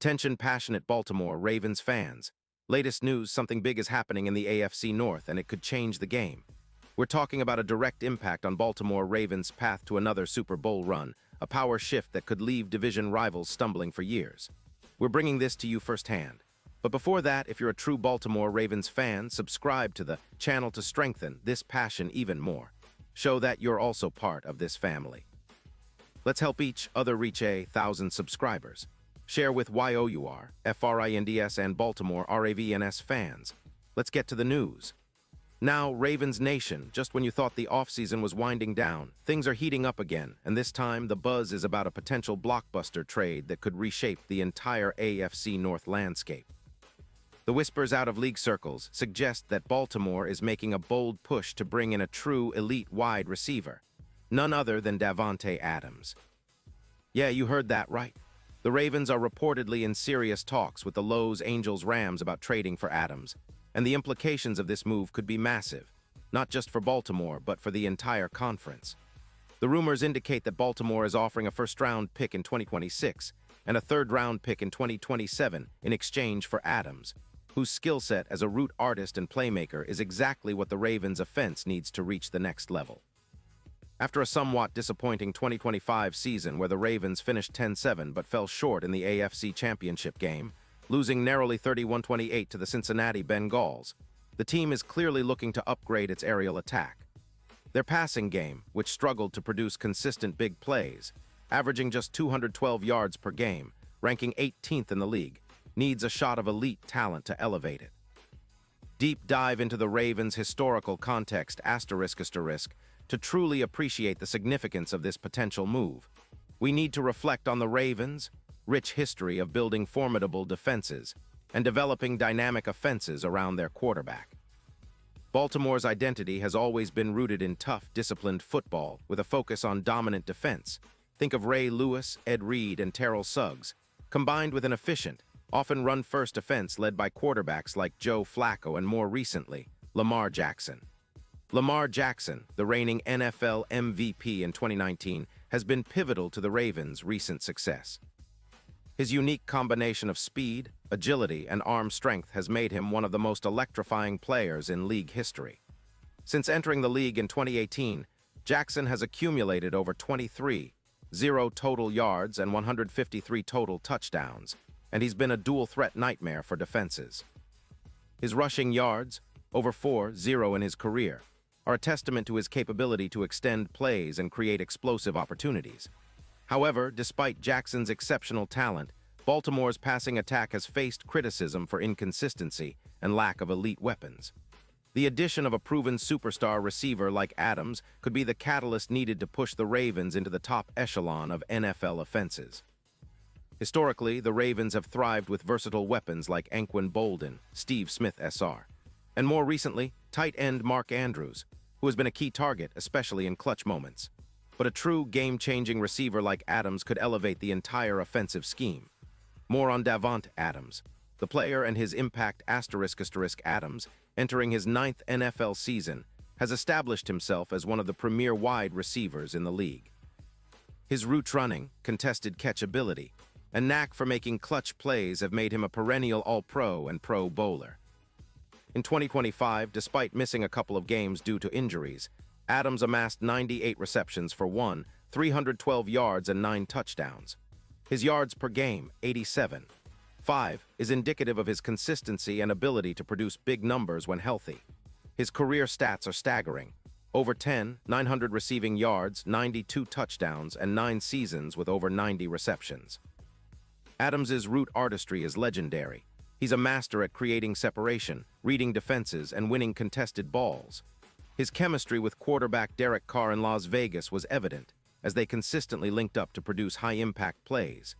Attention passionate Baltimore Ravens fans. Latest news, something big is happening in the AFC North and it could change the game. We're talking about a direct impact on Baltimore Ravens' path to another Super Bowl run, a power shift that could leave division rivals stumbling for years. We're bringing this to you firsthand. But before that, if you're a true Baltimore Ravens fan, subscribe to the channel to strengthen this passion even more. Show that you're also part of this family. Let's help each other reach 1,000 subscribers. Share with YOUR, FRINDS, and Baltimore RAVENS fans. Let's get to the news. Now, Ravens Nation, just when you thought the offseason was winding down, things are heating up again, and this time the buzz is about a potential blockbuster trade that could reshape the entire AFC North landscape. The whispers out of league circles suggest that Baltimore is making a bold push to bring in a true elite wide receiver, none other than Davante Adams. Yeah, you heard that right. The Ravens are reportedly in serious talks with the Los Angeles Rams about trading for Adams, and the implications of this move could be massive, not just for Baltimore, but for the entire conference. The rumors indicate that Baltimore is offering a first-round pick in 2026 and a third-round pick in 2027 in exchange for Adams, whose skill set as a route artist and playmaker is exactly what the Ravens' offense needs to reach the next level. After a somewhat disappointing 2025 season where the Ravens finished 10-7 but fell short in the AFC Championship game, losing narrowly 31-28 to the Cincinnati Bengals, the team is clearly looking to upgrade its aerial attack. Their passing game, which struggled to produce consistent big plays, averaging just 212 yards per game, ranking 18th in the league, needs a shot of elite talent to elevate it. Deep dive into the Ravens' historical context ***, to truly appreciate the significance of this potential move. We need to reflect on the Ravens' rich history of building formidable defenses and developing dynamic offenses around their quarterback. Baltimore's identity has always been rooted in tough, disciplined football with a focus on dominant defense. Think of Ray Lewis, Ed Reed, and Terrell Suggs, combined with an efficient, often run-first offense led by quarterbacks like Joe Flacco and, more recently, Lamar Jackson. Lamar Jackson, the reigning NFL MVP in 2019, has been pivotal to the Ravens' recent success. His unique combination of speed, agility, and arm strength has made him one of the most electrifying players in league history. Since entering the league in 2018, Jackson has accumulated over 23 total yards and 153 total touchdowns, and he's been a dual-threat nightmare for defenses. His rushing yards, over 4 in his career, are a testament to his capability to extend plays and create explosive opportunities. However, despite Jackson's exceptional talent, Baltimore's passing attack has faced criticism for inconsistency and lack of elite weapons. The addition of a proven superstar receiver like Adams could be the catalyst needed to push the Ravens into the top echelon of NFL offenses. Historically, the Ravens have thrived with versatile weapons like Anquan Boldin, Steve Smith SR, and more recently, tight end Mark Andrews, who has been a key target, especially in clutch moments. But a true game-changing receiver like Adams could elevate the entire offensive scheme. More on Davante Adams, the player and his impact ***. Adams, entering his 9th NFL season, has established himself as one of the premier wide receivers in the league. His route running, contested catch ability, and knack for making clutch plays have made him a perennial All-Pro and Pro Bowler. In 2025, despite missing a couple of games due to injuries, Adams amassed 98 receptions for 312 yards and 9 touchdowns. His yards per game, 87.5, is indicative of his consistency and ability to produce big numbers when healthy. His career stats are staggering. Over 900 receiving yards, 92 touchdowns, and 9 seasons with over 90 receptions. Adams's route artistry is legendary. He's a master at creating separation, reading defenses, and winning contested balls. His chemistry with quarterback Derek Carr in Las Vegas was evident, as they consistently linked up to produce high-impact plays.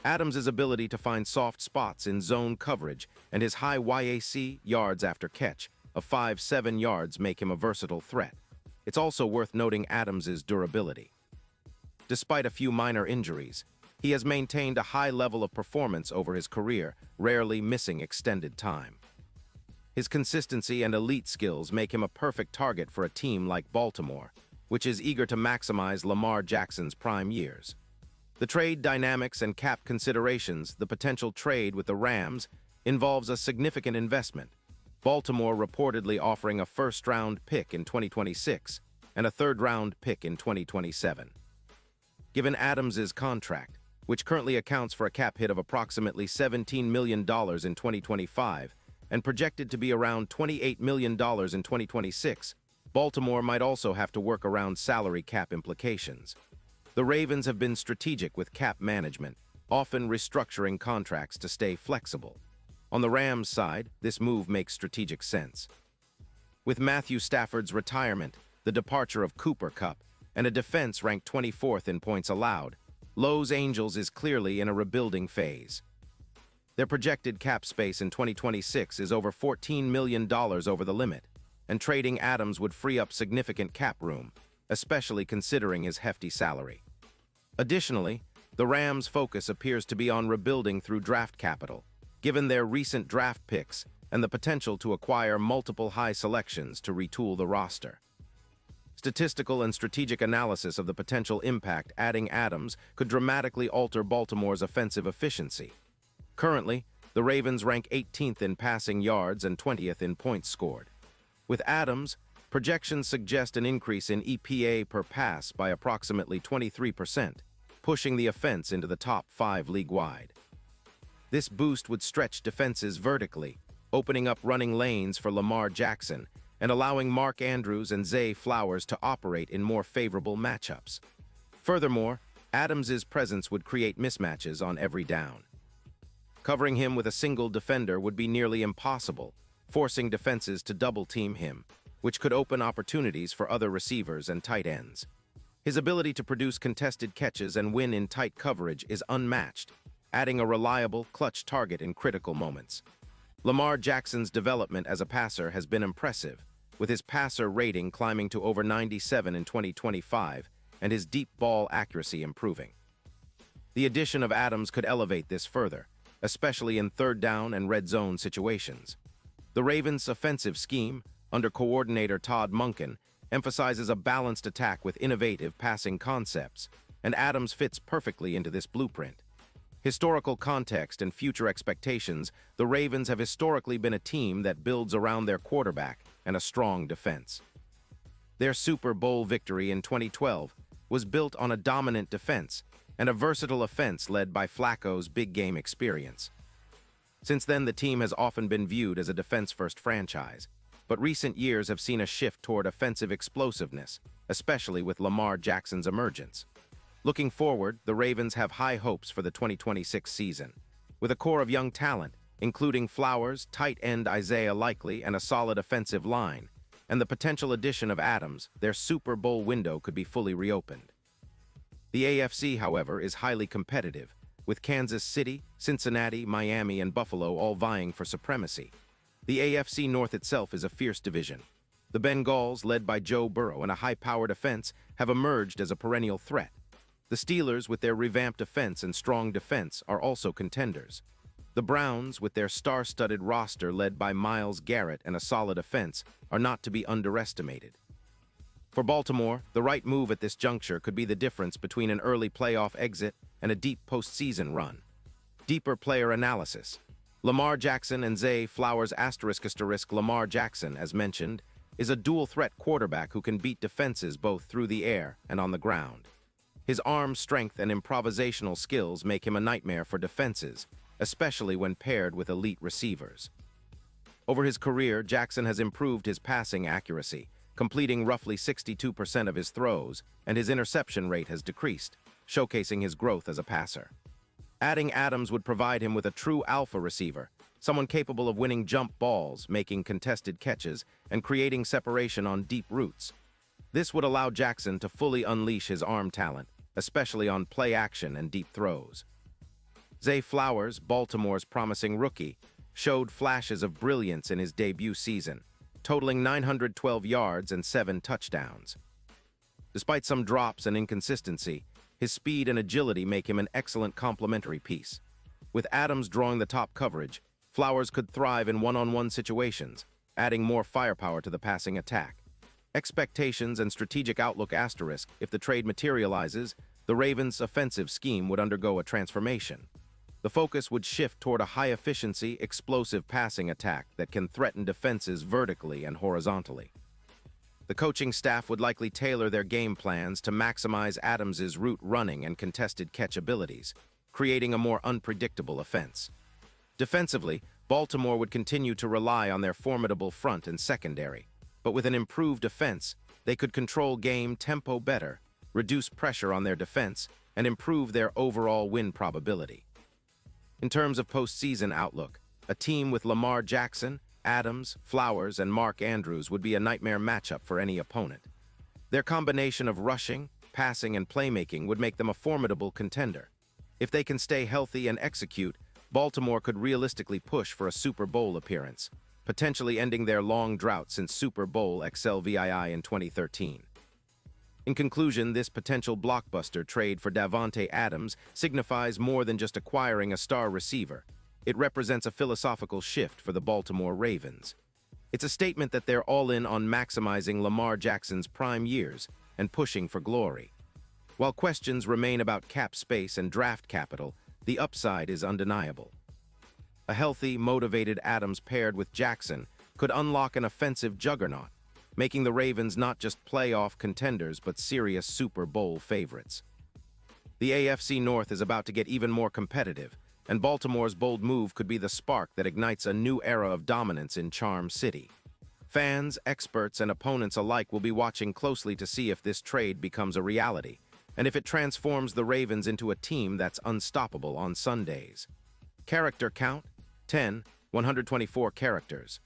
Adams's ability to find soft spots in zone coverage and his high YAC yards after catch of 5-7 yards make him a versatile threat. It's also worth noting Adams's durability. Despite a few minor injuries, he has maintained a high level of performance over his career, rarely missing extended time. His consistency and elite skills make him a perfect target for a team like Baltimore, which is eager to maximize Lamar Jackson's prime years. The trade dynamics and cap considerations, the potential trade with the Rams, involves a significant investment. Baltimore reportedly offering a first-round pick in 2026 and a third-round pick in 2027. Given Adams's contract, which currently accounts for a cap hit of approximately $17 million in 2025 and projected to be around $28 million in 2026, Baltimore might also have to work around salary cap implications. The Ravens have been strategic with cap management, often restructuring contracts to stay flexible. On the Rams' side, this move makes strategic sense. With Matthew Stafford's retirement, the departure of Cooper Kupp, and a defense ranked 24th in points allowed, Los Angeles is clearly in a rebuilding phase. Their projected cap space in 2026 is over $14 million over the limit, and trading Adams would free up significant cap room, especially considering his hefty salary. Additionally, the Rams' focus appears to be on rebuilding through draft capital, given their recent draft picks and the potential to acquire multiple high selections to retool the roster. Statistical and strategic analysis of the potential impact adding Adams could dramatically alter Baltimore's offensive efficiency. Currently, the Ravens rank 18th in passing yards and 20th in points scored. With Adams, projections suggest an increase in EPA per pass by approximately 23%, pushing the offense into the top 5 league-wide. This boost would stretch defenses vertically, opening up running lanes for Lamar Jackson and allowing Mark Andrews and Zay Flowers to operate in more favorable matchups. Furthermore, Adams's presence would create mismatches on every down. Covering him with a single defender would be nearly impossible, forcing defenses to double-team him, which could open opportunities for other receivers and tight ends. His ability to produce contested catches and win in tight coverage is unmatched, adding a reliable, clutch target in critical moments. Lamar Jackson's development as a passer has been impressive, with his passer rating climbing to over 97 in 2025 and his deep ball accuracy improving. The addition of Adams could elevate this further, especially in third down and red zone situations. The Ravens' offensive scheme, under coordinator Todd Monken, emphasizes a balanced attack with innovative passing concepts, and Adams fits perfectly into this blueprint. Historical context and future expectations, the Ravens have historically been a team that builds around their quarterback and a strong defense. Their Super Bowl victory in 2012 was built on a dominant defense and a versatile offense led by Flacco's big-game experience. Since then, the team has often been viewed as a defense-first franchise, but recent years have seen a shift toward offensive explosiveness, especially with Lamar Jackson's emergence. Looking forward, the Ravens have high hopes for the 2026 season. With a core of young talent, including Flowers, tight end Isaiah Likely, and a solid offensive line, and the potential addition of Adams, their Super Bowl window could be fully reopened. The AFC, however, is highly competitive, with Kansas City, Cincinnati, Miami, and Buffalo all vying for supremacy. The AFC North itself is a fierce division. The Bengals, led by Joe Burrow and a high-powered offense, have emerged as a perennial threat. The Steelers, with their revamped offense and strong defense, are also contenders. The Browns, with their star-studded roster led by Myles Garrett and a solid offense, are not to be underestimated. For Baltimore, the right move at this juncture could be the difference between an early playoff exit and a deep postseason run. Deeper player analysis. Lamar Jackson and Zay Flowers ***. Lamar Jackson, as mentioned, is a dual-threat quarterback who can beat defenses both through the air and on the ground. His arm strength and improvisational skills make him a nightmare for defenses, especially when paired with elite receivers. Over his career, Jackson has improved his passing accuracy, completing roughly 62% of his throws, and his interception rate has decreased, showcasing his growth as a passer. Adding Adams would provide him with a true alpha receiver, someone capable of winning jump balls, making contested catches, and creating separation on deep routes. This would allow Jackson to fully unleash his arm talent, especially on play action and deep throws. Zay Flowers, Baltimore's promising rookie, showed flashes of brilliance in his debut season, totaling 912 yards and 7 touchdowns. Despite some drops and inconsistency, his speed and agility make him an excellent complementary piece. With Adams drawing the top coverage, Flowers could thrive in one-on-one situations, adding more firepower to the passing attack. Expectations and strategic outlook ***. If the trade materializes, the Ravens' offensive scheme would undergo a transformation. The focus would shift toward a high-efficiency, explosive passing attack that can threaten defenses vertically and horizontally. The coaching staff would likely tailor their game plans to maximize Adams's route running and contested catch abilities, creating a more unpredictable offense. Defensively, Baltimore would continue to rely on their formidable front and secondary, but with an improved offense, they could control game tempo better, reduce pressure on their defense, and improve their overall win probability. In terms of postseason outlook, a team with Lamar Jackson, Adams, Flowers, and Mark Andrews would be a nightmare matchup for any opponent. Their combination of rushing, passing, and playmaking would make them a formidable contender. If they can stay healthy and execute, Baltimore could realistically push for a Super Bowl appearance, potentially ending their long drought since Super Bowl XLVII in 2013. In conclusion, this potential blockbuster trade for Davante Adams signifies more than just acquiring a star receiver. It represents a philosophical shift for the Baltimore Ravens. It's a statement that they're all in on maximizing Lamar Jackson's prime years and pushing for glory. While questions remain about cap space and draft capital, the upside is undeniable. A healthy, motivated Adams paired with Jackson could unlock an offensive juggernaut, making the Ravens not just playoff contenders but serious Super Bowl favorites. The AFC North is about to get even more competitive, and Baltimore's bold move could be the spark that ignites a new era of dominance in Charm City. Fans, experts, and opponents alike will be watching closely to see if this trade becomes a reality, and if it transforms the Ravens into a team that's unstoppable on Sundays. Character count: 10, 124 characters.